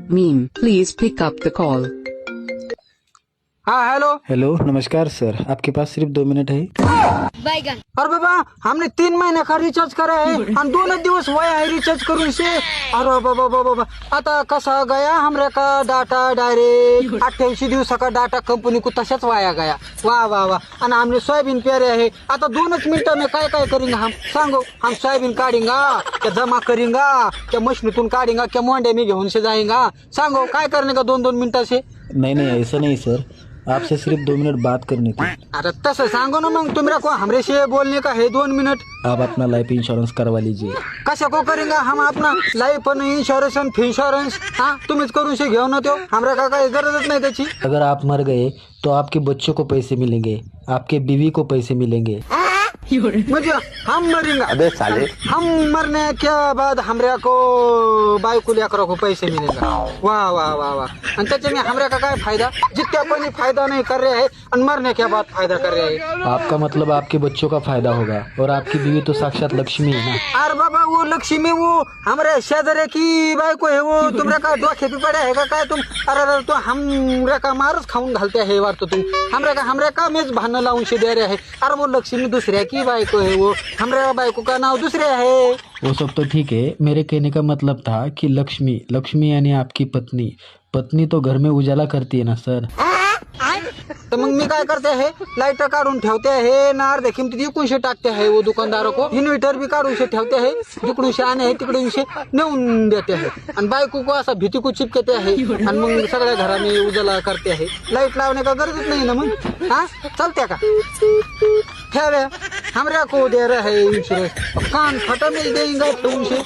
Meme, please pick up the call. हाँ hello. Hello नमस्कार sir, आपके पास सिर्फ 2 मिनट है? बैगन। अरे बाबा, हमने 3 महीने का रिचार्ज करा है आणि 2 दिवस वय आहे रिचार्ज करून से। अरे बाबा बाबा, आता कसा गया हमरे का डाटा डायरेक्ट 28 दिवसा का डाटा कंपनी को तशाच वाया गया। वाह वाह वाह। आणि हमने सोयाबीन पेरे है, आता 2 मिनिटं में काय काय करेंगे हम सांगो। हम सोयाबीन काढेंगा क्या जमा करेंगा क्या मशीनीतून काढेंगा क्या मोंडे में घेऊन से जाएंगा, सांगो काय करने का 2 मिनिटं से। नहीं ऐसा नहीं सर, आपसे सिर्फ 2 मिनट बात करनी थी। अरे तसं सांगो ना मग, तुम्हारा को हमरे से बोलने का है 2 मिनट। आप अपना लाइफ इंश्योरेंस करवा लीजिए। कशा को करेंगे हम अपना लाइफ इंश्योरेंस फिन्श्योरेंस? हाँ तुम्हीच करून से घेऊन तो, हमरा का काही गरजच नाही त्याची। अगर आप मर गए तो आपके बच्चों को पैसे मिलेंगे, आपके बीवी को पैसे मिलेंगे। म्हणजे हम मरेंगे? अबे साले, हम मरने के बाद हमरा को बायको लेकरों को पैसे मिलेगा। वाह वाह वाह वाह। आणि त्याचे में हमरा का काय फायदा? जितके अपन फायदा नहीं कर रहे हैं और मरने के बाद फायदा कर रहे हैं। आपका मतलब आपके बच्चों का फायदा होगा, और आपकी बीवी तो साक्षात लक्ष्मी है ना। अरे बाबा, वो लक्ष्मी वो हमारे शेजारे की बायको है, वो तुमरा का डोके पे पड़े है का काय तुम? अरे तो हमरा का मारच खाऊन घालते है वाटतो तुम। हमरा का मेज भांडण लावून से दे रहे है। अरे वो लक्ष्मी दूसरे की बायको है, वो हमरा बायको का नाव दूसरे है। वो सब तो ठीक है, मेरे कहने का मतलब था कि लक्ष्मी यानी आपकी पत्नी तो घर में उजाला करती है ना सर। तर मग मी काय करते आहे, लाईट काढून ठेवते आहे ना, अर्ध्या किमतीत इकडूनशे टाकते आहे वो दुकानदारों को। इन्व्हर्टर भी काढून से ठेवते आहे, जिकडूनशे आणे तिकडून से नेऊन देते आहे। आणि बायको को असा भीती को चिपकते आहे आणि मग सगळ्या घराने उजाला करते आहे। लाईट लावणे का गरजच नाही ना मग, हाँ चलते का? ठेवे हमरा को दे रहे इंश्योरेंस, कान फटा मिल देंगे ठेवून से।